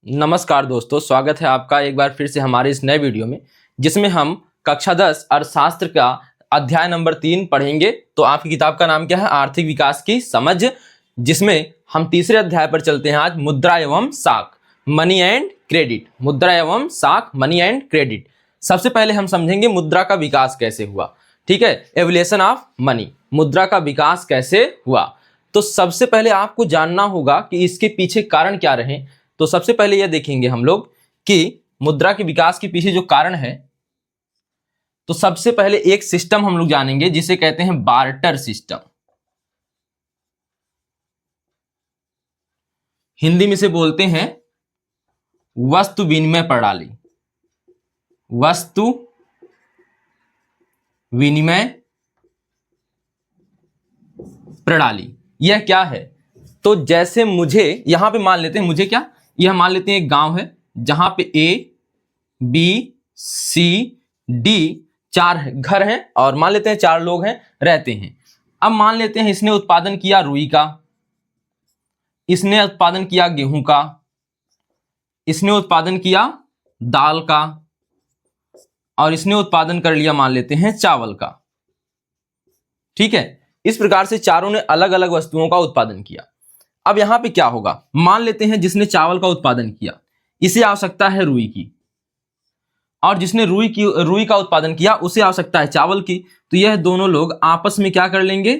नमस्कार दोस्तों, स्वागत है आपका एक बार फिर से हमारे इस नए वीडियो में, जिसमें हम कक्षा 10 अर्थशास्त्र का अध्याय नंबर 3 पढ़ेंगे। तो आपकी किताब का नाम क्या है? आर्थिक विकास की समझ, जिसमें हम तीसरे अध्याय पर चलते हैं आज। मुद्रा एवं साख, मनी एंड क्रेडिट। मुद्रा एवं साख, मनी एंड क्रेडिट। सबसे पहले हम समझेंगे मुद्रा का विकास कैसे हुआ। ठीक है, एवोल्यूशन ऑफ मनी, मुद्रा का विकास कैसे हुआ। तो सबसे पहले आपको जानना होगा कि इसके पीछे कारण क्या रहे। तो सबसे पहले यह देखेंगे हम लोग कि मुद्रा के विकास के पीछे जो कारण है, तो सबसे पहले एक सिस्टम हम लोग जानेंगे जिसे कहते हैं बार्टर सिस्टम। हिंदी में से बोलते हैं वस्तु विनिमय प्रणाली। वस्तु विनिमय प्रणाली यह क्या है? तो जैसे मुझे यहां पे मान लेते हैं, मुझे क्या, यह मान लेते हैं एक गांव है जहां पे ए बी सी डी 4 घर हैं और मान लेते हैं 4 लोग हैं, रहते हैं। अब मान लेते हैं इसने उत्पादन किया रुई का, इसने उत्पादन किया गेहूं का, इसने उत्पादन किया दाल का, और इसने उत्पादन कर लिया मान लेते हैं चावल का। ठीक है, इस प्रकार से चारों ने अलग अलग वस्तुओं का उत्पादन किया। अब यहां पे क्या होगा, मान लेते हैं जिसने चावल का उत्पादन किया, इसे आवश्यकता है रुई की, और जिसने रुई का उत्पादन किया उसे आवश्यकता है चावल की। तो यह दोनों लोग आपस में क्या कर लेंगे?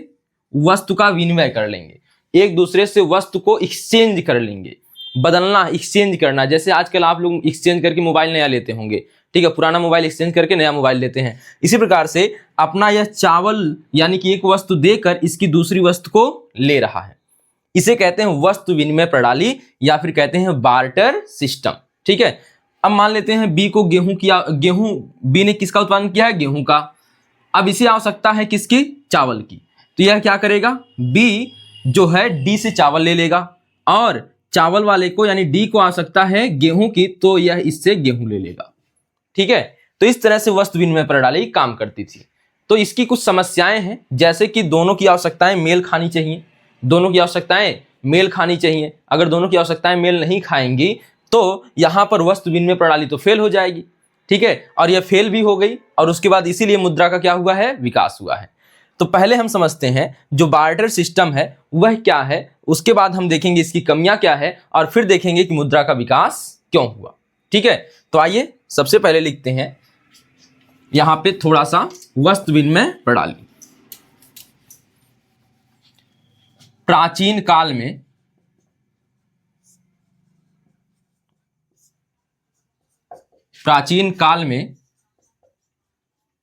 वस्तु का विनिमय कर लेंगे, एक दूसरे से वस्तु को एक्सचेंज कर लेंगे। बदलना, एक्सचेंज करना, जैसे आजकल आप लोग एक्सचेंज करके मोबाइल नया लेते होंगे। ठीक है, पुराना मोबाइल एक्सचेंज करके नया मोबाइल लेते हैं। इसी प्रकार से अपना यह चावल यानी कि एक वस्तु देकर इसकी दूसरी वस्तु को ले रहा है। इसे कहते हैं वस्तु विनिमय प्रणाली या फिर कहते हैं बार्टर सिस्टम। ठीक है, अब मान लेते हैं बी को गेहूं बी ने किसका उत्पादन किया है? गेहूं का। अब इसे आवश्यकता है किसकी? चावल की। तो यह क्या करेगा? बी जो है डी से चावल ले लेगा, और चावल वाले को यानी डी को आवश्यकता है गेहूं की, तो यह इससे गेहूं ले लेगा। ठीक है, तो इस तरह से वस्तु विनिमय प्रणाली काम करती थी। तो इसकी कुछ समस्याएं हैं, जैसे कि दोनों की आवश्यकताएं मेल खानी चाहिए। दोनों की आवश्यकताएं मेल खानी चाहिए। अगर दोनों की आवश्यकताएं मेल नहीं खाएंगी तो यहां पर वस्तु विनिमय प्रणाली तो फेल हो जाएगी। ठीक है, और यह फेल भी हो गई, और उसके बाद इसीलिए मुद्रा का क्या हुआ है? विकास हुआ है। तो पहले हम समझते हैं जो बार्टर सिस्टम है वह क्या है, उसके बाद हम देखेंगे इसकी कमियां क्या है, और फिर देखेंगे कि मुद्रा का विकास क्यों हुआ। ठीक है, तो आइए सबसे पहले लिखते हैं यहां पे थोड़ा सा वस्तु विनिमय प्रणाली। प्राचीन काल में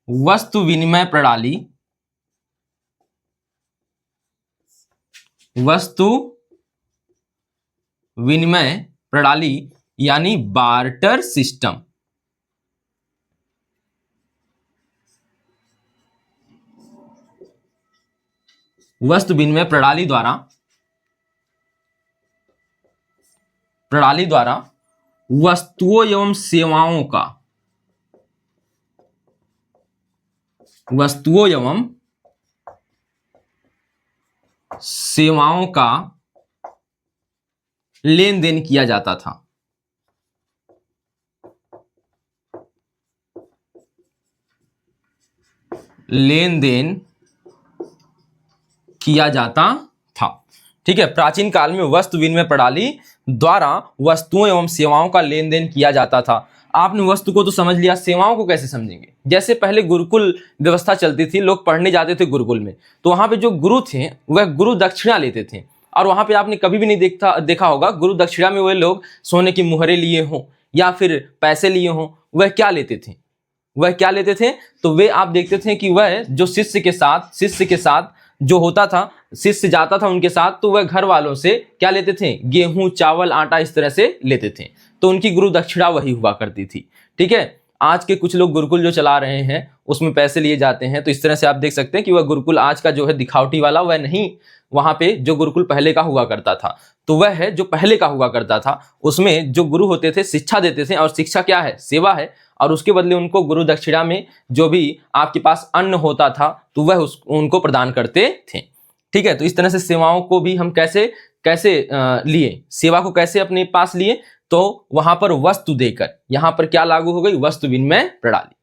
वस्तु विनिमय प्रणाली यानी बार्टर सिस्टम, वस्तु विनिमय प्रणाली द्वारा वस्तुओं एवं सेवाओं का लेन देन किया जाता था। ठीक है, प्राचीन काल में वस्तु विनिमय प्रणाली द्वारा वस्तुओं एवं सेवाओं का लेन देन किया जाता था। आपने वस्तु को तो समझ लिया, सेवाओं को कैसे समझेंगे? जैसे पहले गुरुकुल व्यवस्था चलती थी, लोग पढ़ने जाते थे गुरुकुल में, तो वहां पे जो गुरु थे वह गुरु दक्षिणा लेते थे, और वहां पे आपने कभी भी नहीं देखा होगा गुरु दक्षिणा में वह लोग सोने की मुहरें लिए हों या फिर पैसे लिए हों। वह क्या लेते थे? तो वे आप देखते थे कि वह जो शिष्य के साथ जो होता था, शिष्य जाता था उनके साथ, तो वह घर वालों से क्या लेते थे? गेहूं, चावल, आटा इस तरह से लेते थे। तो उनकी गुरु दक्षिणा वही हुआ करती थी। ठीक है, आज के कुछ लोग गुरुकुल जो चला रहे हैं उसमें पैसे लिए जाते हैं, तो इस तरह से आप देख सकते हैं कि वह गुरुकुल आज का जो है दिखावटी वाला वह नहीं, वहां पे जो गुरुकुल पहले का हुआ करता था तो वह है जो पहले का हुआ करता था। उसमें जो गुरु होते थे शिक्षा देते थे, और शिक्षा क्या है? सेवा है, और उसके बदले उनको गुरु दक्षिणा में जो भी आपके पास अन्न होता था तो वह उनको प्रदान करते थे। ठीक है, तो इस तरह से सेवाओं को भी हम कैसे लिए, सेवा को कैसे अपने पास लिए? तो वहां पर वस्तु देकर यहां पर क्या लागू हो गई, वस्तु विनिमय प्रणाली।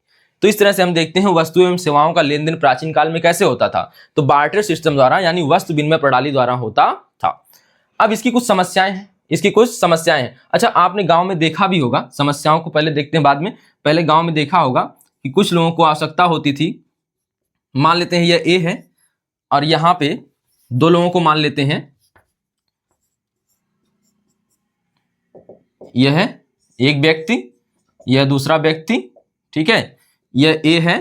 तो इस तरह से हम देखते हैं वस्तु एवं सेवाओं का लेन देन प्राचीन काल में कैसे होता था, तो बार्टर सिस्टम द्वारा यानी वस्तु विनिमय प्रणाली द्वारा होता था। अब इसकी कुछ समस्याएं हैं, अच्छा आपने गांव में देखा भी होगा, समस्याओं को पहले देखते हैं बाद में, पहले गांव में देखा होगा कि कुछ लोगों को आवश्यकता होती थी, मान लेते हैं यह ए है और यहां पे दो लोगों को मान लेते हैं, यह है एक व्यक्ति, यह दूसरा व्यक्ति, ठीक है, यह ए है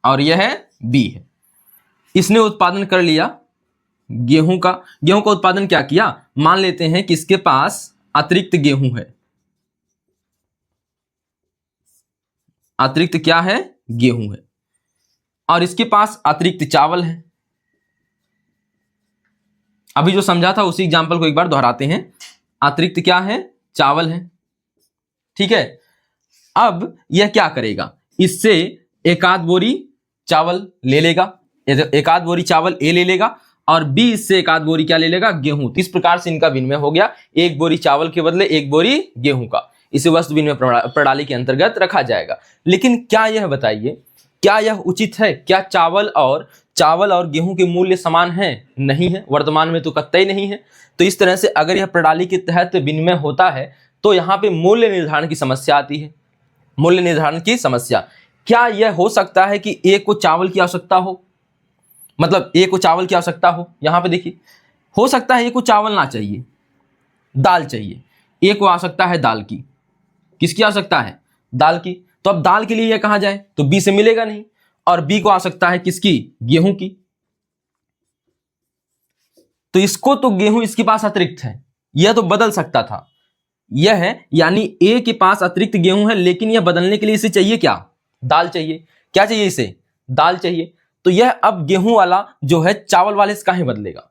और यह है बी है। इसने उत्पादन कर लिया गेहूं का उत्पादन क्या किया, मान लेते हैं कि इसके पास अतिरिक्त गेहूं है, अतिरिक्त क्या है, गेहूं है, और इसके पास अतिरिक्त चावल है। अभी जो समझा था उसी एग्जांपल को एक बार दोहराते हैं, अतिरिक्त क्या है, चावल है, ठीक है। अब यह क्या करेगा, इससे एक आध बोरी चावल ले लेगा, एक आध बोरी चावल ए ले लेगा और बी इससे एक आध बोरी क्या ले लेगा, गेहूं। इस प्रकार से इनका विनिमय हो गया, एक बोरी चावल के बदले एक बोरी गेहूं का। इसे वस्तु विनिमय प्रणाली के अंतर्गत रखा जाएगा। लेकिन क्या यह बताइए, क्या यह उचित है, क्या चावल और गेहूं के मूल्य समान हैं? नहीं है, वर्तमान में तो कतई नहीं है। तो इस तरह से अगर यह प्रणाली के तहत विनिमय होता है तो यहाँ पे मूल्य निर्धारण की समस्या आती है। मूल्य निर्धारण की समस्या, क्या यह हो सकता है कि ए को चावल की आवश्यकता हो, मतलब ए को चावल की आवश्यकता हो, यहां पे देखिए हो सकता है ए को चावल ना चाहिए, दाल चाहिए, ए को आवश्यकता है दाल की, किसकी आवश्यकता है, दाल की। तो अब दाल के लिए यह कहां जाए, तो बी से मिलेगा नहीं, और बी को आवश्यकता है किसकी, गेहूं की। तो इसको तो गेहूं इसके पास अतिरिक्त है, यह तो बदल सकता था, यह है यानी ए के पास अतिरिक्त गेहूं है, लेकिन यह बदलने के लिए इसे चाहिए क्या, दाल चाहिए। क्या चाहिए इसे, दाल चाहिए। तो यह अब गेहूं वाला जो है चावल वाले से काहे बदलेगा,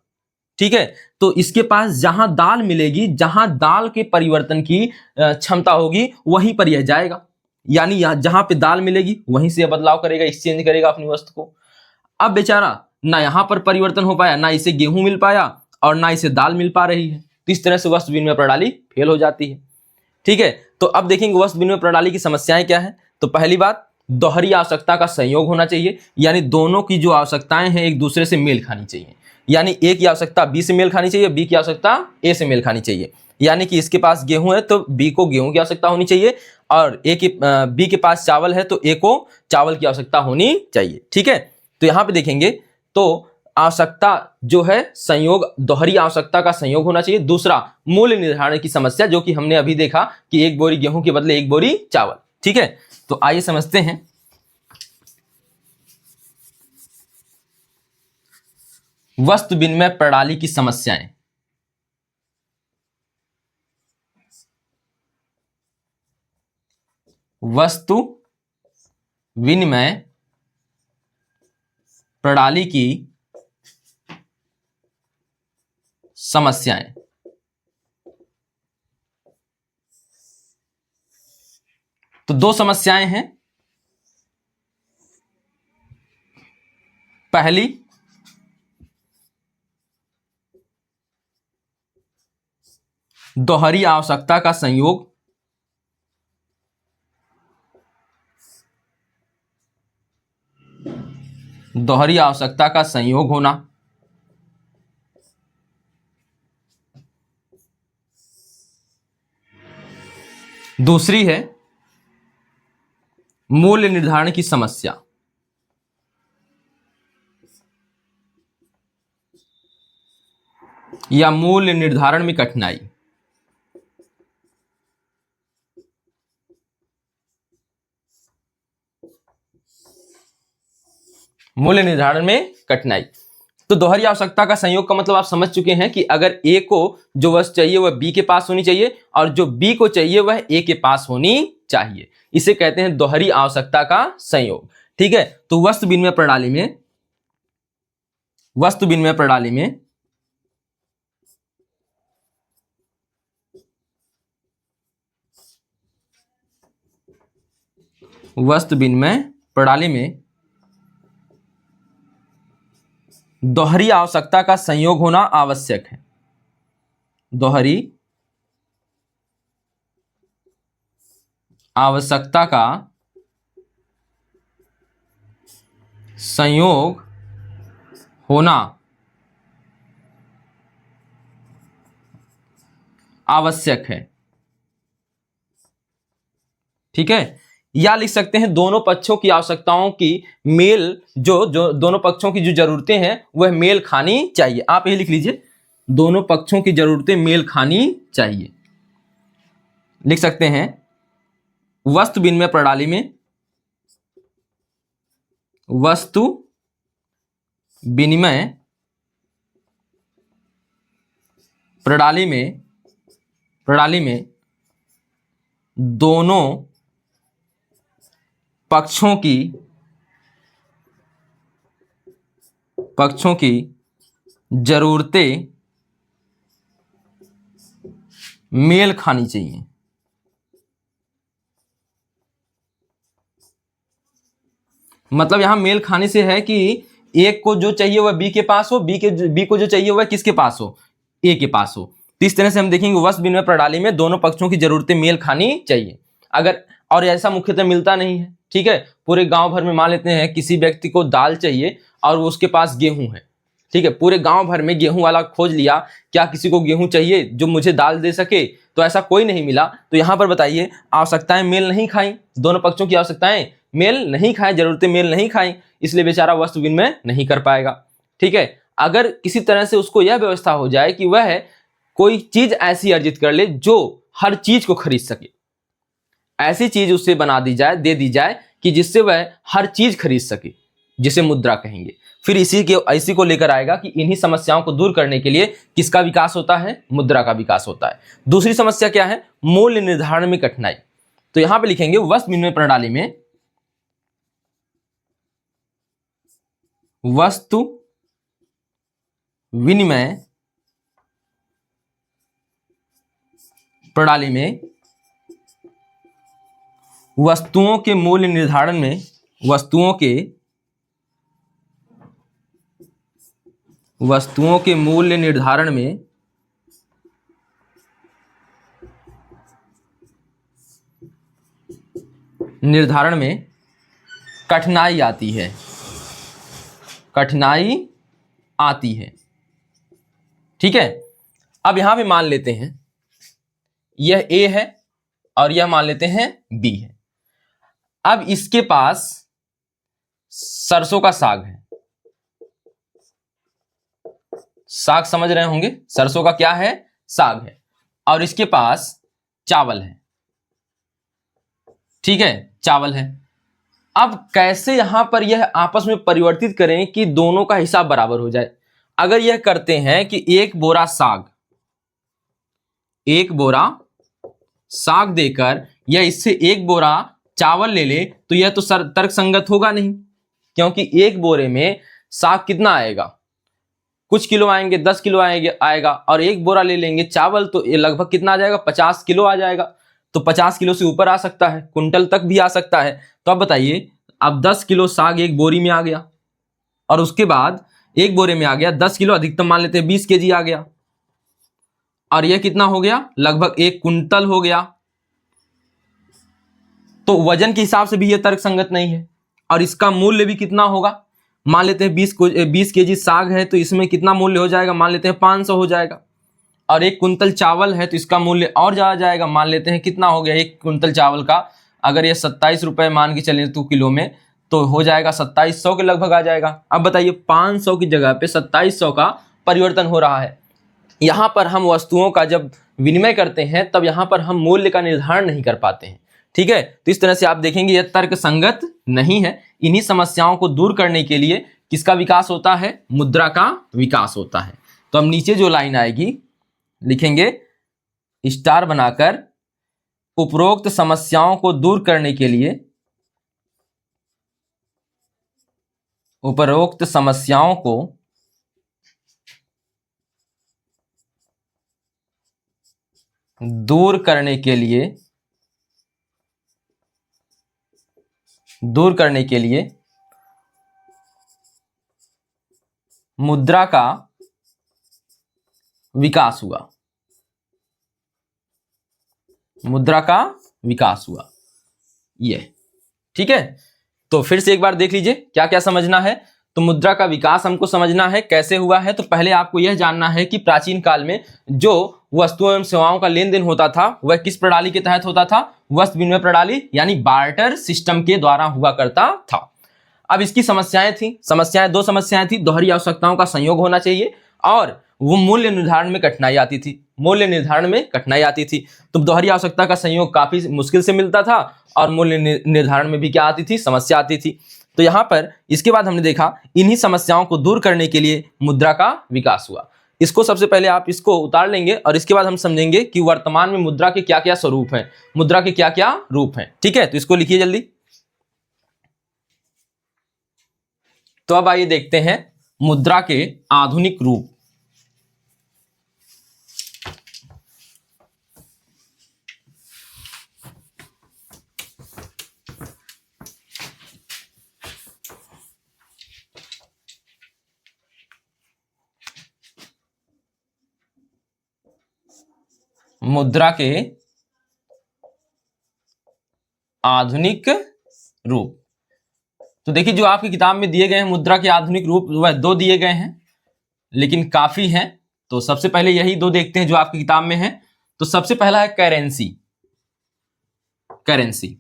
ठीक है। तो इसके पास जहां दाल मिलेगी, जहां दाल के परिवर्तन की क्षमता होगी, वहीं पर यह जाएगा, यानी जहां पे दाल मिलेगी वहीं से यह बदलाव करेगा, एक्सचेंज करेगा अपनी वस्तु को। अब बेचारा ना यहां पर परिवर्तन हो पाया, ना इसे गेहूं मिल पाया और ना इसे दाल मिल पा रही है, तो इस तरह से वस्तु विनिमय प्रणाली फेल हो जाती है, ठीक है। तो अब देखेंगे वस्तु विनिमय प्रणाली की समस्याएं क्या है। तो पहली बात, दोहरी आवश्यकता का संयोग होना चाहिए, यानी दोनों की जो आवश्यकताएं हैं एक दूसरे से मेल खानी चाहिए, यानी ए की आवश्यकता बी से मेल खानी चाहिए, बी की आवश्यकता ए से मेल खानी चाहिए। यानी कि इसके पास गेहूं है तो बी को गेहूं की आवश्यकता होनी चाहिए, और बी के पास चावल है तो ए को चावल की आवश्यकता होनी चाहिए, ठीक है। तो यहां पे देखेंगे तो आवश्यकता जो है संयोग, दोहरी आवश्यकता का संयोग होना चाहिए। दूसरा, मूल्य निर्धारण की समस्या, जो कि हमने अभी देखा कि एक बोरी गेहूं के बदले एक बोरी चावल, ठीक है। तो आइए समझते हैं वस्तु विनिमय प्रणाली की समस्याएं। वस्तु विनिमय प्रणाली की समस्याएं। तो दो समस्याएं हैं। पहली, दोहरी आवश्यकता का संयोग, दोहरी आवश्यकता का संयोग होना। दूसरी है मूल्य निर्धारण की समस्या, या मूल्य निर्धारण में कठिनाई। मूल्य निर्धारण में कठिनाई। तो दोहरी आवश्यकता का संयोग का मतलब आप समझ चुके हैं कि अगर ए को जो वस्तु चाहिए वह बी के पास होनी चाहिए और जो बी को चाहिए वह ए के पास होनी चाहिए, इसे कहते हैं दोहरी आवश्यकता का संयोग, ठीक है। तो वस्तु विनिमय प्रणाली में वस्तु विनिमय प्रणाली में दोहरी आवश्यकता का संयोग होना आवश्यक है। दोहरी आवश्यकता का संयोग होना आवश्यक है। ठीक है, या लिख सकते हैं दोनों पक्षों की आवश्यकताओं की मेल, जो दोनों पक्षों की जो जरूरतें हैं वह मेल खानी चाहिए। आप ये लिख लीजिए, दोनों पक्षों की जरूरतें मेल खानी चाहिए। लिख सकते हैं वस्तु विनिमय प्रणाली में, वस्तु विनिमय प्रणाली में दोनों पक्षों की जरूरतें मेल खानी चाहिए। मतलब यहां मेल खाने से है कि एक को जो चाहिए वह बी के पास हो, बी को जो चाहिए वह किसके पास हो, ए के पास हो। तो इस तरह से हम देखेंगे वस्तु विनिमय प्रणाली में दोनों पक्षों की जरूरतें मेल खानी चाहिए। अगर और ऐसा मुख्यतः मिलता नहीं है, ठीक है, पूरे गांव भर में मान लेते हैं किसी व्यक्ति को दाल चाहिए और उसके पास गेहूं है, ठीक है, पूरे गांव भर में गेहूं वाला खोज लिया, क्या किसी को गेहूं चाहिए जो मुझे दाल दे सके, तो ऐसा कोई नहीं मिला। तो यहां पर बताइए आवश्यकताएं मेल नहीं खाई, दोनों पक्षों की आवश्यकताएं मेल नहीं खाएं, जरूरतें मेल नहीं खाई, इसलिए बेचारा वस्तु विनिमय नहीं कर पाएगा। ठीक है, अगर किसी तरह से उसको यह व्यवस्था हो जाए कि वह कोई चीज ऐसी अर्जित कर ले जो हर चीज को खरीद सके, ऐसी चीज उसे बना दी जाए, दे दी जाए कि जिससे वह हर चीज खरीद सके, जिसे मुद्रा कहेंगे। फिर इसी को लेकर आएगा कि इन्हीं समस्याओं को दूर करने के लिए किसका विकास होता है, मुद्रा का विकास होता है। दूसरी समस्या क्या है, मूल्य निर्धारण में कठिनाई। तो यहां पे लिखेंगे वस्तु विनिमय प्रणाली में, वस्तु विनिमय प्रणाली में वस्तुओं के मूल्य निर्धारण में, वस्तुओं के मूल्य निर्धारण में कठिनाई आती है। ठीक है, अब यहां पे मान लेते हैं यह ए है और यह मान लेते हैं बी है। अब इसके पास सरसों का साग है, साग समझ रहे होंगे, सरसों का क्या है, साग है, और इसके पास चावल है। ठीक है, चावल है। अब कैसे यहां पर यह आपस में परिवर्तित करें कि दोनों का हिसाब बराबर हो जाए। अगर यह करते हैं कि एक बोरा साग देकर यह इससे एक बोरा चावल ले ले, तो यह तो तर्क संगत होगा नहीं, क्योंकि एक बोरे में साग कितना आएगा, कुछ किलो आएंगे, 10 किलो आएगा, और एक बोरा ले लेंगे चावल तो ये लगभग कितना आ जाएगा, 50 किलो आ जाएगा। तो 50 किलो से ऊपर आ सकता है, कुंटल तक भी आ सकता है। तो अब बताइए, अब 10 किलो साग एक बोरी में आ गया, और उसके बाद एक बोरे में आ गया 10 किलो, अधिकतम मान लेते हैं 20 केजी आ गया, और यह कितना हो गया, लगभग 1 कुंटल हो गया। तो वजन के हिसाब से भी यह तर्क संगत नहीं है, और इसका मूल्य भी कितना होगा, मान लेते हैं 20 केजी साग है तो इसमें कितना मूल्य हो जाएगा, मान लेते हैं 500 हो जाएगा, और 1 कुंटल चावल है तो इसका मूल्य और ज्यादा जाएगा, मान लेते हैं कितना हो गया, 1 कुंटल चावल का अगर ये 27 रुपए मान के चले तो किलो में, तो हो जाएगा 2700 के लगभग आ जाएगा। अब बताइए 500 की जगह पे 2700 का परिवर्तन हो रहा है। यहां पर हम वस्तुओं का जब विनिमय करते हैं तब यहां पर हम मूल्य का निर्धारण नहीं कर पाते हैं। ठीक है, तो इस तरह से आप देखेंगे यह तर्क संगत नहीं है। इन्हीं समस्याओं को दूर करने के लिए किसका विकास होता है, मुद्रा का विकास होता है। तो हम नीचे जो लाइन आएगी लिखेंगे स्टार बनाकर, उपरोक्त समस्याओं को दूर करने के लिए, उपरोक्त समस्याओं को दूर करने के लिए मुद्रा का विकास हुआ, मुद्रा का विकास हुआ। ये, ठीक है। तो फिर से एक बार देख लीजिए क्या क्या समझना है। तो मुद्रा का विकास हमको समझना है कैसे हुआ है। तो पहले आपको यह जानना है कि प्राचीन काल में जो वस्तुओं एवं सेवाओं का लेन देन होता था वह किस प्रणाली के तहत होता था, वस्तु विनिमय प्रणाली यानी बार्टर सिस्टम के द्वारा हुआ करता था। अब इसकी समस्याएं थी, दो समस्याएं थी, दोहरी आवश्यकताओं का संयोग होना चाहिए और वो मूल्य निर्धारण में कठिनाई आती थी, तो दोहरी आवश्यकता का संयोग काफी मुश्किल से मिलता था और मूल्य निर्धारण में भी क्या आती थी, समस्या आती थी। तो यहाँ पर इसके बाद हमने देखा इन्हीं समस्याओं को दूर करने के लिए मुद्रा का विकास हुआ। इसको सबसे पहले आप इसको उतार लेंगे और इसके बाद हम समझेंगे कि वर्तमान में मुद्रा के क्या क्या स्वरूप हैं, मुद्रा के क्या क्या रूप हैं, ठीक है। तो इसको लिखिए जल्दी। तो अब आइए देखते हैं मुद्रा के आधुनिक रूप। मुद्रा के आधुनिक रूप। तो देखिए जो आपकी किताब में दिए गए हैं मुद्रा के आधुनिक रूप वह दो दिए गए हैं, लेकिन काफी हैं। तो सबसे पहले यही दो देखते हैं जो आपकी किताब में है। तो सबसे पहला है करेंसी।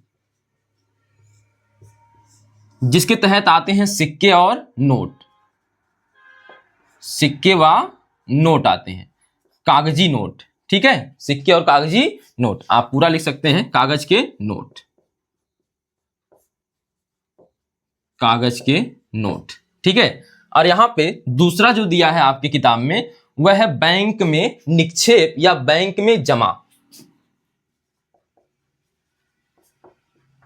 जिसके तहत आते हैं सिक्के और नोट, सिक्के व नोट आते हैं, कागजी नोट, ठीक है। सिक्के और कागजी नोट आप पूरा लिख सकते हैं, कागज के नोट, ठीक है। और यहां पे दूसरा जो दिया है आपकी किताब में वह है बैंक में निक्षेप या बैंक में जमा,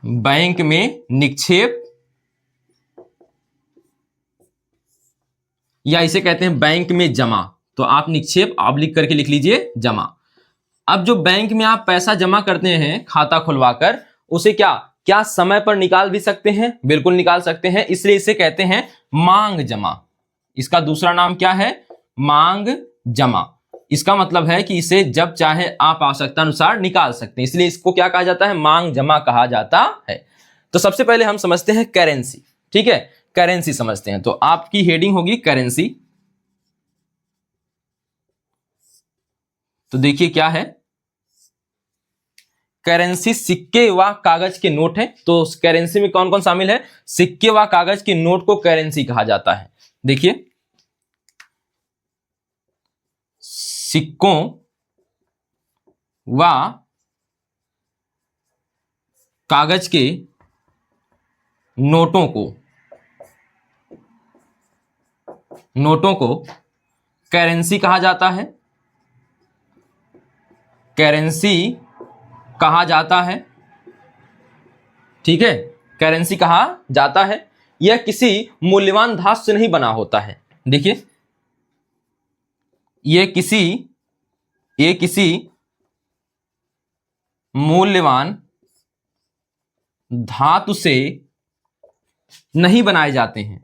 बैंक में निक्षेप या इसे कहते हैं बैंक में जमा। तो आप निक्षेप आप लिख करके लिख लीजिए जमा। अब जो बैंक में आप पैसा जमा करते हैं खाता खुलवाकर, उसे क्या समय पर निकाल भी सकते हैं? बिल्कुल निकाल सकते हैं, इसलिए इसे कहते हैं मांग जमा। इसका दूसरा नाम क्या है? मांग जमा। इसका मतलब है कि इसे जब चाहे आप आवश्यकता अनुसार निकाल सकते हैं, इसलिए इसको क्या कहा जाता है? मांग जमा कहा जाता है। तो सबसे पहले हम समझते हैं करेंसी, ठीक है। करेंसी समझते हैं, तो आपकी हेडिंग होगी करेंसी। तो देखिए क्या है, करेंसी सिक्के व कागज के नोट है। तो करेंसी में कौन कौन शामिल है? सिक्के व कागज के नोट को करेंसी कहा जाता है। देखिए सिक्कों व कागज के नोटों को करेंसी कहा जाता है, ठीक है। करेंसी कहा जाता है। यह किसी मूल्यवान धातु से नहीं बना होता है। देखिए ये किसी मूल्यवान धातु से नहीं बनाए जाते हैं,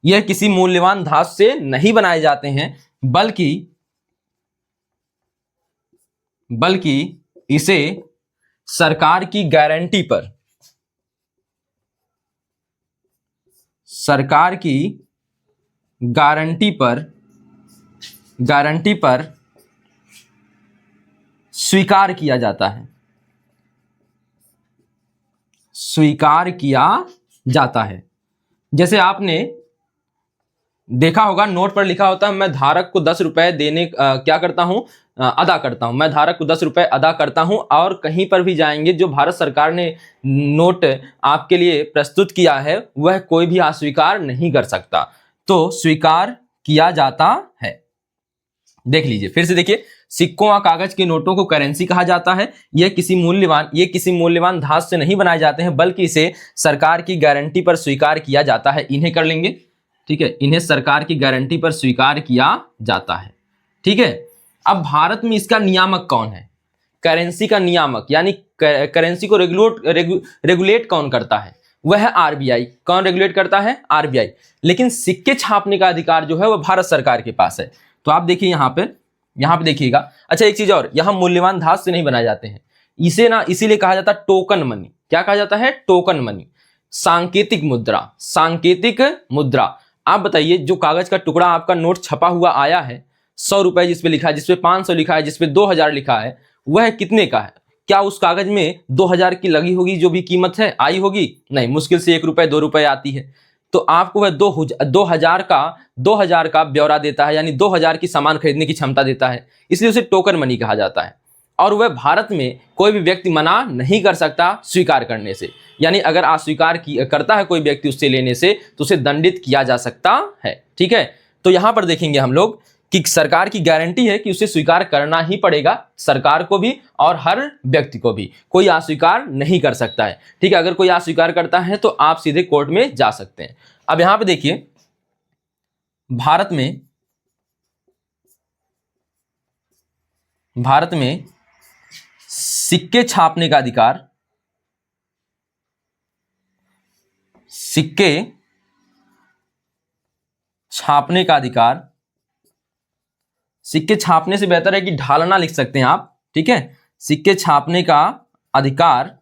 यह किसी मूल्यवान धातु से नहीं बनाए जाते हैं, बल्कि इसे सरकार की गारंटी पर स्वीकार किया जाता है। जैसे आपने देखा होगा नोट पर लिखा होता है मैं धारक को 10 रुपए देने अदा करता हूं, मैं धारक को 10 रुपए अदा करता हूं। और कहीं पर भी जाएंगे जो भारत सरकार ने नोट आपके लिए प्रस्तुत किया है वह कोई भी अस्वीकार नहीं कर सकता, तो स्वीकार किया जाता है। देख लीजिए फिर से, देखिए सिक्कों व कागज के नोटों को करेंसी कहा जाता है। ये किसी मूल्यवान धातु से नहीं बनाए जाते हैं, बल्कि इसे सरकार की गारंटी पर स्वीकार किया जाता है। इन्हें कर लेंगे, ठीक है, इन्हें सरकार की गारंटी पर स्वीकार किया जाता है, ठीक है। अब भारत में इसका नियामक कौन है? करेंसी का नियामक यानी करेंसी को रेगुलेट कौन करता है? वह है आरबीआई। कौन रेगुलेट करता है? आरबीआई। लेकिन सिक्के छापने का अधिकार जो है वह भारत सरकार के पास है। तो आप देखिए यहाँ पे देखिएगा। अच्छा एक चीज और, यहाँ मूल्यवान धातु से नहीं बनाए जाते हैं, इसे ना इसीलिए कहा जाता है टोकन मनी। क्या कहा जाता है? टोकन मनी, सांकेतिक मुद्रा, सांकेतिक मुद्रा। आप बताइए जो कागज का टुकड़ा आपका नोट छपा हुआ आया है 100 रुपए जिसपे लिखा है, जिसपे 500 लिखा है, जिसपे 2000 लिखा है, वह कितने का है? क्या उस कागज में 2000 की लगी होगी जो भी कीमत है आई होगी? नहीं, मुश्किल से 1 रुपए 2 रुपए आती है। तो आपको वह 2000 का ब्यौरा देता है, यानी 2000 की सामान खरीदने की क्षमता देता है, इसलिए उसे टोकन मनी कहा जाता है। और वह भारत में कोई भी व्यक्ति मना नहीं कर सकता स्वीकार करने से, यानी अगर अस्वीकार करता है कोई व्यक्ति उससे लेने से तो उसे दंडित किया जा सकता है। ठीक है, तो यहां पर देखेंगे हम लोग कि सरकार की गारंटी है कि उसे स्वीकार करना ही पड़ेगा, सरकार को भी और हर व्यक्ति को भी, कोई अस्वीकार नहीं कर सकता है। ठीक है, अगर कोई अस्वीकार करता है तो आप सीधे कोर्ट में जा सकते हैं। अब यहां पे देखिए भारत में सिक्के छापने का अधिकार, सिक्के छापने का अधिकार, सिक्के छापने से बेहतर है कि ढालना लिख सकते हैं आप। ठीक है, सिक्के छापने का अधिकार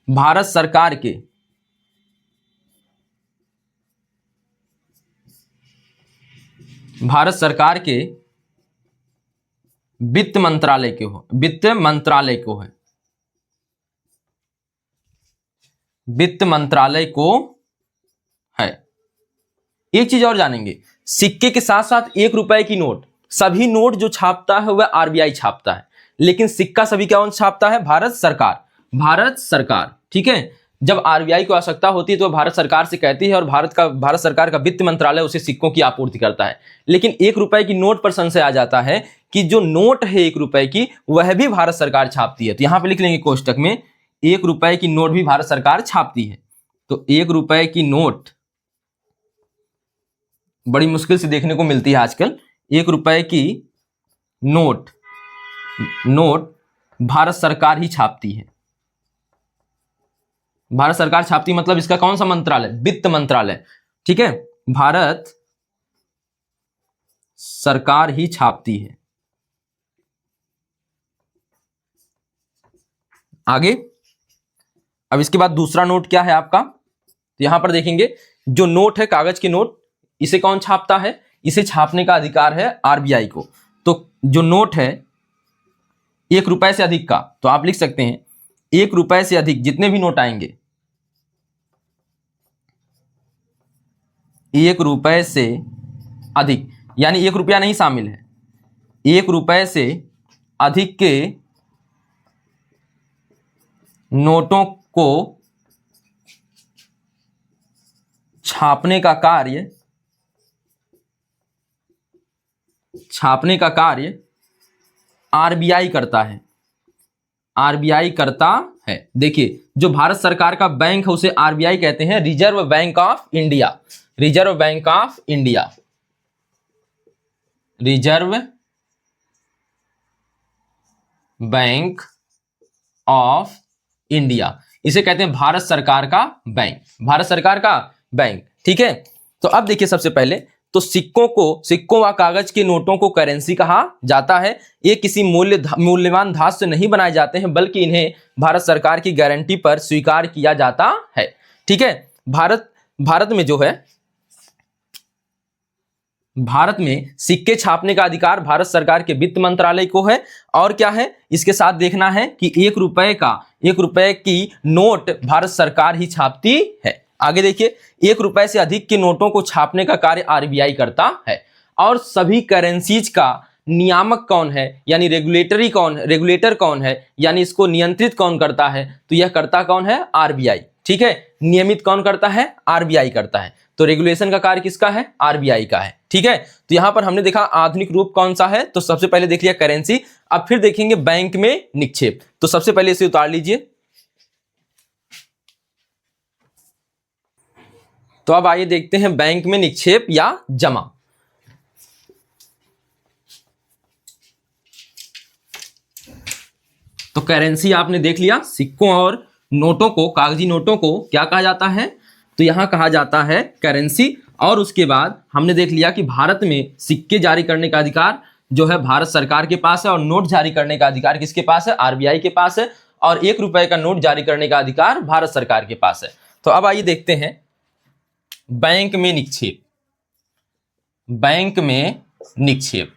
भारत सरकार के वित्त मंत्रालय को है, वित्त मंत्रालय को है। एक चीज और जानेंगे, सिक्के के साथ साथ 1 रुपए की नोट, सभी नोट जो छापता है वह आरबीआई छापता है, लेकिन सिक्का सभी कौन छापता है? भारत सरकार। ठीक है, जब आरबीआई को आवश्यकता होती है तो भारत सरकार से कहती है और भारत सरकार का वित्त मंत्रालय उसे सिक्कों की आपूर्ति करता है। लेकिन 1 रुपए की नोट पर संशय आ जाता है कि जो नोट है 1 रुपए की वह भी भारत सरकार छापती है, तो यहां पे लिख लेंगे कोष्टक में 1 रुपए की नोट भी भारत सरकार छापती है। तो 1 रुपए की नोट बड़ी मुश्किल से देखने को मिलती है आजकल। 1 रुपए की नोट भारत सरकार ही छापती है। भारत सरकार छापती मतलब इसका कौन सा मंत्रालय? वित्त मंत्रालय। ठीक है, भारत सरकार ही छापती है। आगे अब इसके बाद दूसरा नोट क्या है आपका? तो यहां पर देखेंगे जो नोट है, कागज के नोट, इसे कौन छापता है? इसे छापने का अधिकार है आरबीआई को। तो जो नोट है 1 रुपए से अधिक का, तो आप लिख सकते हैं 1 रुपए से अधिक जितने भी नोट आएंगे, 1 रुपए से अधिक, यानी 1 रुपया नहीं शामिल है, 1 रुपए से अधिक के नोटों को छापने का कार्य आरबीआई करता है। आरबीआई करता है। देखिए जो भारत सरकार का बैंक है उसे आरबीआई कहते हैं, reserve bank of India. Reserve bank of India, reserve bank of India, इसे कहते हैं भारत सरकार का बैंक, भारत सरकार का बैंक। ठीक है, तो अब देखिए सबसे पहले तो सिक्कों व कागज के नोटों को करेंसी कहा जाता है। ये किसी मूल्यवान धातु से नहीं बनाए जाते हैं, बल्कि इन्हें भारत सरकार की गारंटी पर स्वीकार किया जाता है। ठीक है, भारत में जो है, भारत में सिक्के छापने का अधिकार भारत सरकार के वित्त मंत्रालय को है। और क्या है, इसके साथ देखना है कि 1 रुपए की नोट भारत सरकार ही छापती है। आगे देखिए 1 रुपए से अधिक के नोटों को छापने का कार्य आरबीआई करता है। और सभी करेंसीज का नियामक कौन है, यानी रेगुलेटर कौन है, यानी इसको नियंत्रित कौन करता है? तो यह करता कौन है? आरबीआई। ठीक है, नियमित कौन करता है? आरबीआई करता है। तो रेगुलेशन का कार्य किसका है? आरबीआई का है। ठीक है, तो यहां पर हमने देखा आधुनिक रूप कौन सा है, तो सबसे पहले देख लिया करेंसी। अब फिर देखेंगे बैंक में निक्षेप। तो सबसे पहले इसे उतार लीजिए। तो अब आइए देखते हैं बैंक में निक्षेप या जमा। तो करेंसी आपने देख लिया, सिक्कों और नोटों को, कागजी नोटों को क्या कहा जाता है? तो यहां कहा जाता है करेंसी। और उसके बाद हमने देख लिया कि भारत में सिक्के जारी करने का अधिकार जो है भारत सरकार के पास है, और नोट जारी करने का अधिकार किसके पास है? आरबीआई के पास है। और 1 रुपए का नोट जारी करने का अधिकार भारत सरकार के पास है। तो अब आइए देखते हैं बैंक में निक्षेप। बैंक में निक्षेप,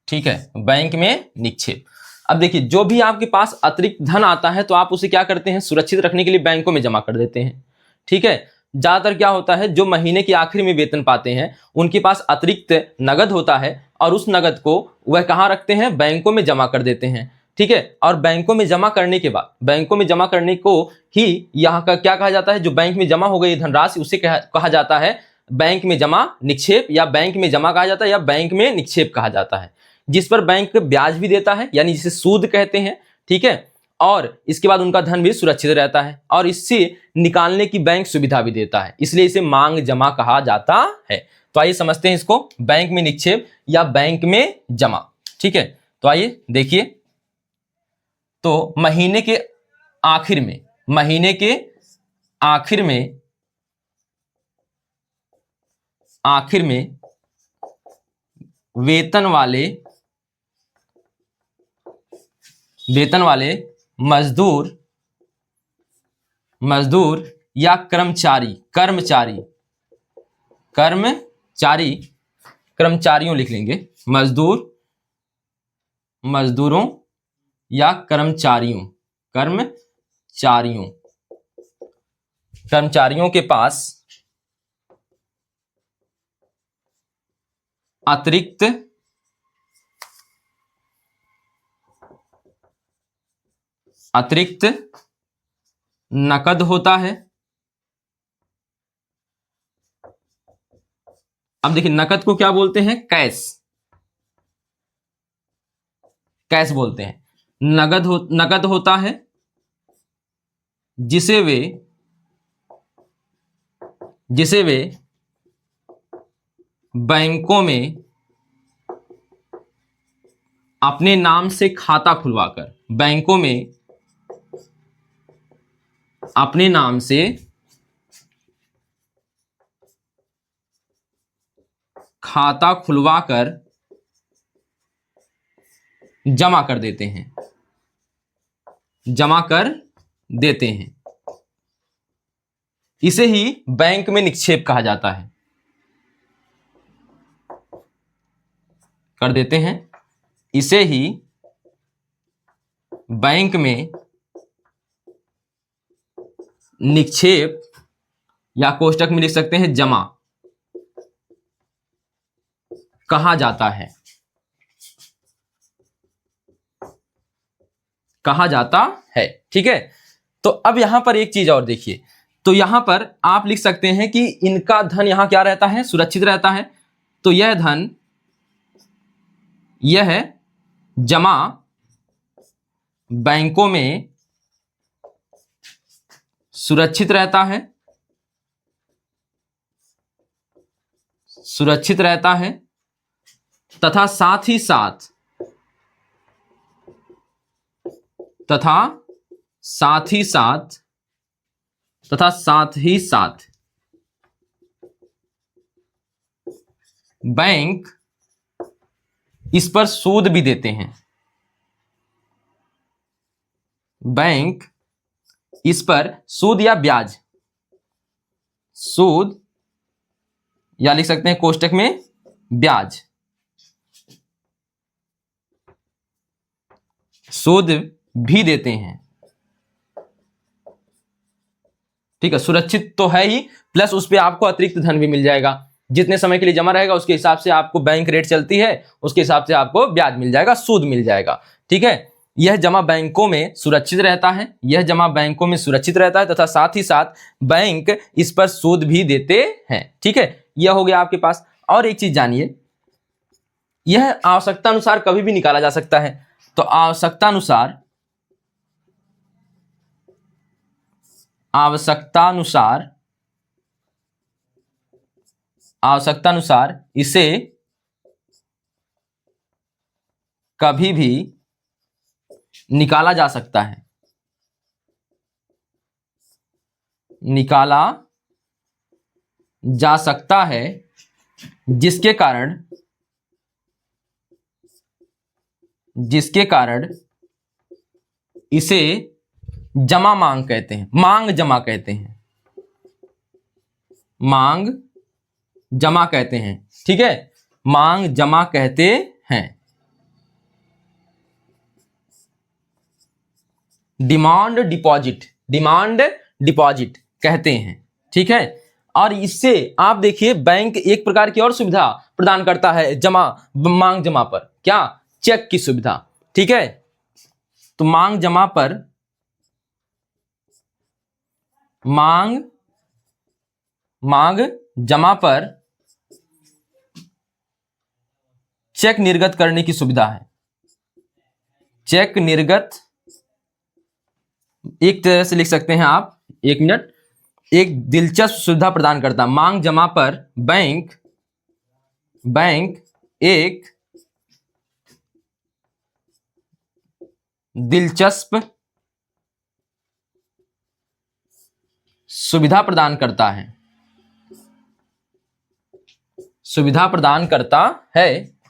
ठीक है, बैंक में निक्षेप। अब देखिए, जो भी आपके पास अतिरिक्त धन आता है तो आप उसे क्या करते हैं? सुरक्षित रखने के लिए बैंकों में जमा कर देते हैं, ठीक है। ज्यादातर क्या होता है, जो महीने के आखिर में वेतन पाते हैं उनके पास अतिरिक्त नगद होता है, और उस नगद को वह कहाँ रखते हैं? बैंकों में जमा कर देते हैं, ठीक है। और बैंकों में जमा करने के बाद, बैंकों में जमा करने को ही यहाँ का क्या कहा जाता है? जो बैंक में जमा हो गई धनराशि उसे कहा जाता है बैंक में जमा निक्षेप, या बैंक में जमा कहा जाता है, या बैंक में निक्षेप कहा जाता है, जिस पर बैंक ब्याज भी देता है, यानी जिसे सूद कहते हैं, ठीक है। और इसके बाद उनका धन भी सुरक्षित रहता है, और इससे निकालने की बैंक सुविधा भी देता है, इसलिए इसे मांग जमा कहा जाता है। तो आइए समझते हैं इसको, बैंक में निक्षेप या बैंक में जमा, ठीक है। तो आइए देखिए, तो महीने के आखिर में, महीने के आखिर में, आखिर में वेतन वाले मजदूर या कर्मचारियों लिख लेंगे, मजदूरों या कर्मचारियों के पास अतिरिक्त नकद होता है। अब देखिए, नकद को क्या बोलते हैं? कैश बोलते हैं। नकद होता है जिसे वे बैंकों में अपने नाम से खाता खुलवाकर, बैंकों में अपने नाम से खाता खुलवाकर जमा कर देते हैं, इसे ही बैंक में निक्षेप कहा जाता है। कर देते हैं, इसे ही बैंक में निक्षेप, या कोष्टक में लिख सकते हैं जमा, कहा जाता है, ठीक है। तो अब यहां पर एक चीज और देखिए, तो यहां पर आप लिख सकते हैं कि इनका धन यहां क्या रहता है? सुरक्षित रहता है। तो यह धन, यह जमा बैंकों में सुरक्षित रहता है, तथा साथ ही साथ बैंक इस पर सूद भी देते हैं। बैंक इस पर सूद या ब्याज, सूद, या लिख सकते हैं कोष्टक में ब्याज, सूद भी देते हैं, ठीक है। सुरक्षित तो है ही, प्लस उस पे आपको अतिरिक्त धन भी मिल जाएगा। जितने समय के लिए जमा रहेगा उसके हिसाब से आपको बैंक रेट चलती है, उसके हिसाब से आपको ब्याज मिल जाएगा, सूद मिल जाएगा, ठीक है। यह जमा बैंकों में सुरक्षित रहता है, तथा साथ ही साथ बैंक इस पर सूद भी देते हैं, ठीक है। यह हो गया आपके पास। और एक चीज जानिए, यह आवश्यकता अनुसार कभी भी निकाला जा सकता है। तो आवश्यकता अनुसार इसे कभी भी निकाला जा सकता है। निकाला जा सकता है, जिसके कारण इसे जमा मांग कहते हैं, मांग जमा कहते हैं, मांग जमा कहते हैं। ठीक है, मांग जमा कहते हैं। डिमांड डिपॉजिट कहते हैं। ठीक है, और इससे आप देखिए बैंक एक प्रकार की और सुविधा प्रदान करता है मांग जमा पर, क्या? चेक की सुविधा। ठीक है, तो मांग जमा पर चेक निर्गत करने की सुविधा है। चेक निर्गत एक तरह से लिख सकते हैं आप, एक मिनट, एक दिलचस्प सुविधा प्रदान करता है। मांग जमा पर बैंक एक दिलचस्प सुविधा प्रदान करता है,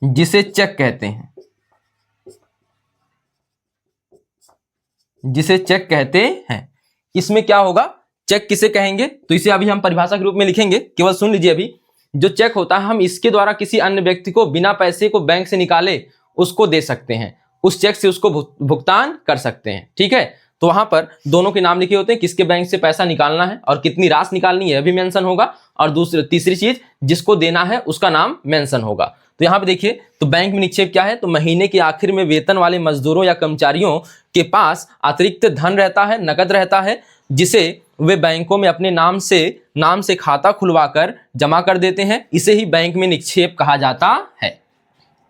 जिसे चेक कहते हैं। इसमें क्या होगा, चेक किसे कहेंगे, तो इसे अभी हम परिभाषा के रूप में लिखेंगे, केवल सुन लीजिए। अभी जो चेक होता है, हम इसके द्वारा किसी अन्य व्यक्ति को बिना पैसे को बैंक से निकाले उसको दे सकते हैं, उस चेक से उसको भुगतान कर सकते हैं। ठीक है, तो वहां पर दोनों के नाम लिखे होते हैं, किसके बैंक से पैसा निकालना है और कितनी राशि निकालनी है भी मेंशन होगा, और तीसरी चीज जिसको देना है उसका नाम मेंशन होगा। तो यहाँ पे देखिए, तो बैंक में निक्षेप क्या है, तो महीने के आखिर में वेतन वाले मजदूरों या कर्मचारियों के पास अतिरिक्त धन रहता है, नकद रहता है, जिसे वे बैंकों में अपने नाम से खाता खुलवाकर जमा कर देते हैं। इसे ही बैंक में निक्षेप कहा जाता है।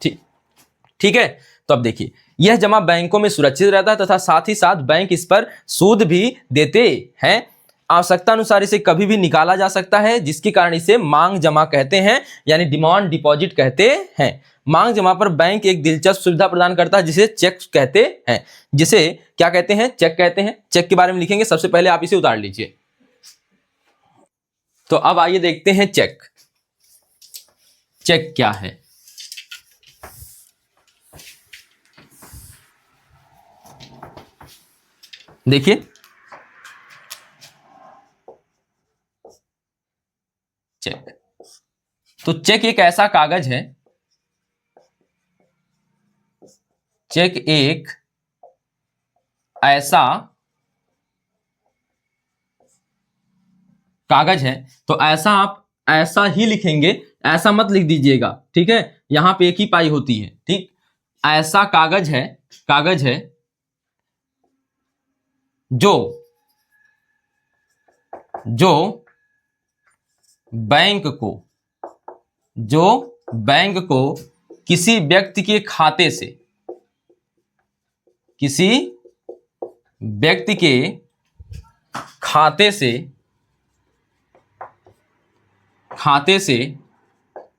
ठीक है, तो अब देखिए, यह जमा बैंकों में सुरक्षित रहता है तथा साथ ही साथ बैंक इस पर सूद भी देते हैं। आवश्यकता अनुसार इसे कभी भी निकाला जा सकता है, जिसके कारण इसे मांग जमा कहते हैं, यानी डिमांड डिपॉजिट कहते हैं। मांग जमा पर बैंक एक दिलचस्प सुविधा प्रदान करता है, जिसे चेक कहते हैं। जिसे क्या कहते हैं? चेक कहते हैं। चेक के बारे में लिखेंगे, सबसे पहले आप इसे उतार लीजिए। तो अब आइए देखते हैं चेक क्या है। देखिए, चेक, तो चेक एक ऐसा कागज है, चेक एक ऐसा कागज है। तो ऐसा आप ऐसा ही लिखेंगे, ऐसा मत लिख दीजिएगा। ठीक है, यहां पे एक ही पाई होती है। ठीक, ऐसा कागज है जो बैंक को किसी व्यक्ति के खाते से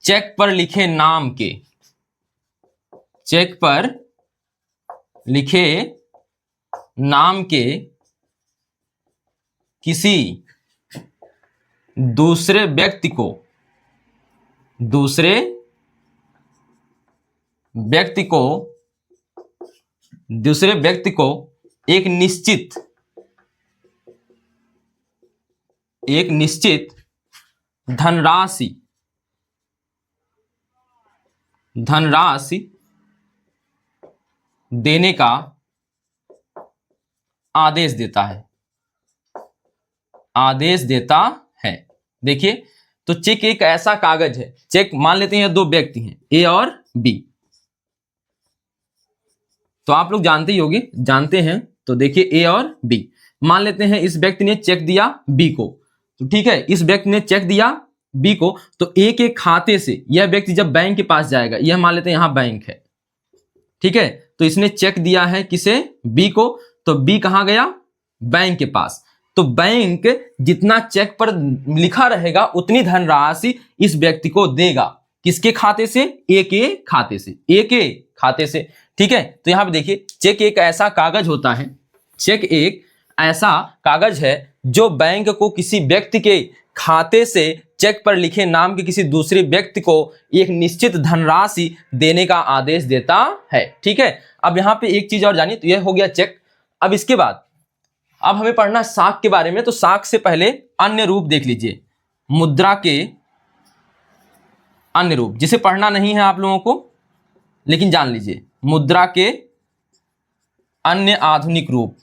चेक पर लिखे नाम के किसी दूसरे व्यक्ति को एक निश्चित धनराशि देने का आदेश देता है। देखिए, तो चेक एक ऐसा कागज है, चेक मान लेते हैं दो व्यक्ति हैं, ए और बी। तो आप लोग जानते हैं। तो देखिए, ए और बी, मान लेते हैं इस व्यक्ति ने चेक दिया बी को। तो ठीक है, इस व्यक्ति ने चेक दिया बी को, तो ए के खाते से यह व्यक्ति जब बैंक के पास जाएगा, यह मान लेते हैं यहां बैंक है। ठीक है, तो इसने चेक दिया है किसे? बी को। तो बी कहां गया? बैंक के पास। तो बैंक जितना चेक पर लिखा रहेगा उतनी धनराशि इस व्यक्ति को देगा। किसके खाते से? ए के खाते से। ठीक है। तो यहाँ पे देखिए, चेक एक ऐसा कागज होता है, चेक एक ऐसा कागज है जो बैंक को किसी व्यक्ति के खाते से चेक पर लिखे नाम के किसी दूसरे व्यक्ति को एक निश्चित धनराशि देने का आदेश देता है। ठीक है। अब यहाँ पे एक चीज और जानिए, तो यह हो गया चेक। अब इसके बाद अब हमें पढ़ना साख के बारे में। तो साख से पहले अन्य रूप देख लीजिए, मुद्रा के अन्य रूप, जिसे पढ़ना नहीं है आप लोगों को, लेकिन जान लीजिए, मुद्रा के अन्य आधुनिक रूप,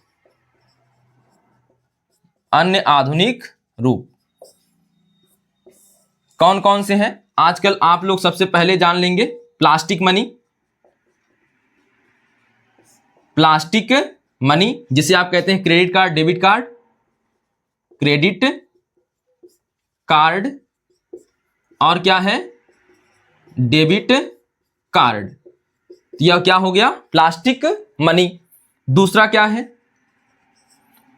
अन्य आधुनिक रूप कौन कौन से हैं आजकल आप लोग सबसे पहले जान लेंगे। प्लास्टिक मनी, प्लास्टिक मनी जिसे आप कहते हैं credit card, debit card, credit card, और क्या है, डेबिट कार्ड। यह क्या हो गया, प्लास्टिक मनी। दूसरा क्या है,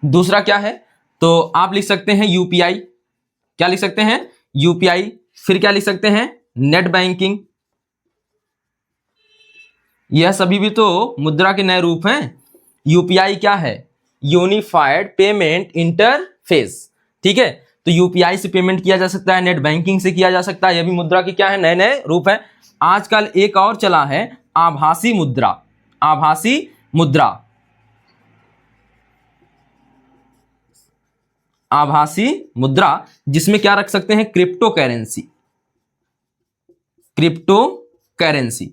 दूसरा क्या है, तो आप लिख सकते हैं यूपीआई। क्या लिख सकते हैं, यूपीआई। फिर क्या लिख सकते हैं, नेट बैंकिंग। यह सभी भी तो मुद्रा के नए रूप हैं। यूपीआई क्या है, यूनिफाइड पेमेंट इंटरफेस। ठीक है। तो यूपीआई से पेमेंट किया जा सकता है, नेट बैंकिंग से किया जा सकता है। यह भी मुद्रा के क्या है, नए नए रूप हैं। आजकल एक और चला है आभासी मुद्रा, आभासी मुद्रा, आभासी मुद्रा, जिसमें क्या रख सकते हैं, क्रिप्टो करेंसी, क्रिप्टो करेंसी।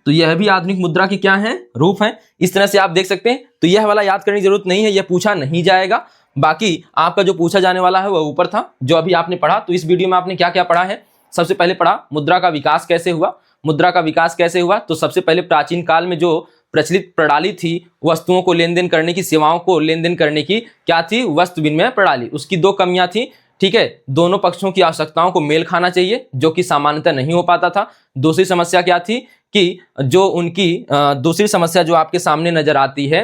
तो यह भी आधुनिक मुद्रा के क्या हैं, रूप हैं। इस तरह से आप देख सकते हैं। तो यह वाला याद करने की जरूरत नहीं है, यह पूछा नहीं जाएगा। बाकी आपका जो पूछा जाने वाला है वह ऊपर था, जो अभी आपने पढ़ा। तो इस वीडियो में आपने क्या क्या पढ़ा है, सबसे पहले पढ़ा मुद्रा का विकास कैसे हुआ। मुद्रा का विकास कैसे हुआ, तो सबसे पहले प्राचीन काल में जो प्रचलित प्रणाली थी वस्तुओं को लेन देन करने की, सेवाओं को लेन देन करने की, क्या थी, वस्तु विनिमय प्रणाली। उसकी दो कमियां थी। ठीक है, दोनों पक्षों की आवश्यकताओं को मेल खाना चाहिए, जो कि सामान्यतः नहीं हो पाता था। दूसरी समस्या क्या थी कि जो उनकी दूसरी समस्या जो आपके सामने नजर आती है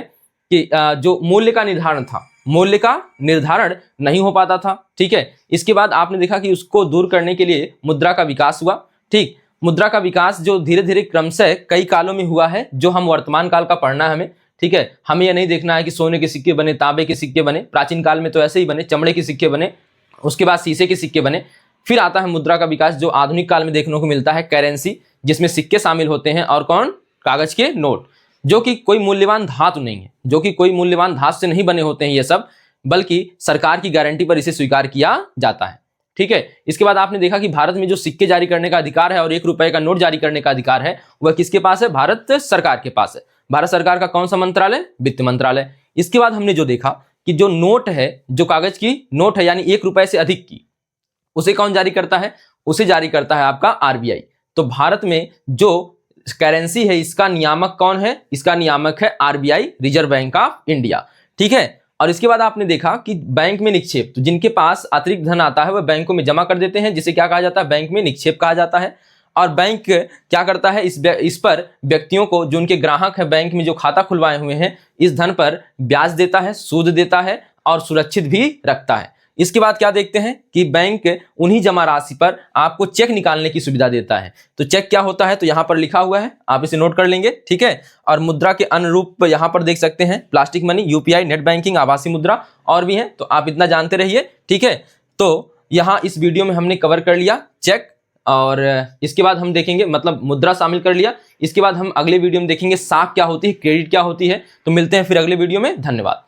कि जो मूल्य का निर्धारण था, मूल्य का निर्धारण नहीं हो पाता था। ठीक है। इसके बाद आपने देखा कि उसको दूर करने के लिए मुद्रा का विकास हुआ। ठीक, मुद्रा का विकास जो धीरे धीरे क्रमशः कई कालों में हुआ है, जो हम वर्तमान काल का पढ़ना है हमें। ठीक है, हमें यह नहीं देखना है कि सोने के सिक्के बने, तांबे के सिक्के बने, प्राचीन काल में तो ऐसे ही बने, चमड़े के सिक्के बने, उसके बाद शीशे के सिक्के बने। फिर आता है मुद्रा का विकास जो आधुनिक काल में देखने को मिलता है, करेंसी, जिसमें सिक्के शामिल होते हैं और कौन, कागज के नोट, जो कि कोई मूल्यवान धातु नहीं है, जो कि कोई मूल्यवान धातु से नहीं बने होते हैं ये सब, बल्कि सरकार की गारंटी पर इसे स्वीकार किया जाता है। ठीक है। इसके बाद आपने देखा कि भारत में जो सिक्के जारी करने का अधिकार है और 1 रुपए का नोट जारी करने का अधिकार है, वह किसके पास है, भारत सरकार के पास है। भारत सरकार का कौन सा मंत्रालय, वित्त मंत्रालय। इसके बाद हमने जो देखा कि जो नोट है, जो कागज की नोट है, यानी 1 रुपए से अधिक की, उसे कौन जारी करता है, उसे जारी करता है आपका आरबीआई। तो भारत में जो करेंसी है, इसका नियामक कौन है, इसका नियामक है RBI, reserve bank of India. ठीक है। और इसके बाद आपने देखा कि बैंक में निक्षेप, तो जिनके पास अतिरिक्त धन आता है वह बैंकों में जमा कर देते हैं, जिसे क्या कहा जाता है, बैंक में निक्षेप कहा जाता है। और बैंक क्या करता है, इस पर व्यक्तियों को, जो उनके ग्राहक है बैंक में जो खाता खुलवाए हुए हैं, इस धन पर ब्याज देता है, सूद देता है और सुरक्षित भी रखता है। इसके बाद क्या देखते हैं कि बैंक उन्हीं जमा राशि पर आपको चेक निकालने की सुविधा देता है। तो चेक क्या होता है, तो यहां पर लिखा हुआ है, आप इसे नोट कर लेंगे। ठीक है। और मुद्रा के अनुरूप यहां पर देख सकते हैं, plastic money, UPI, net banking, आभासी मुद्रा और भी हैं, तो आप इतना जानते रहिए। ठीक है। तो यहां इस वीडियो में हमने कवर कर लिया चेक, और इसके बाद हम देखेंगे, मतलब मुद्रा शामिल कर लिया। इसके बाद हम अगले वीडियो में देखेंगे साख क्या होती है, क्रेडिट क्या होती है। तो मिलते हैं फिर अगले वीडियो में। धन्यवाद।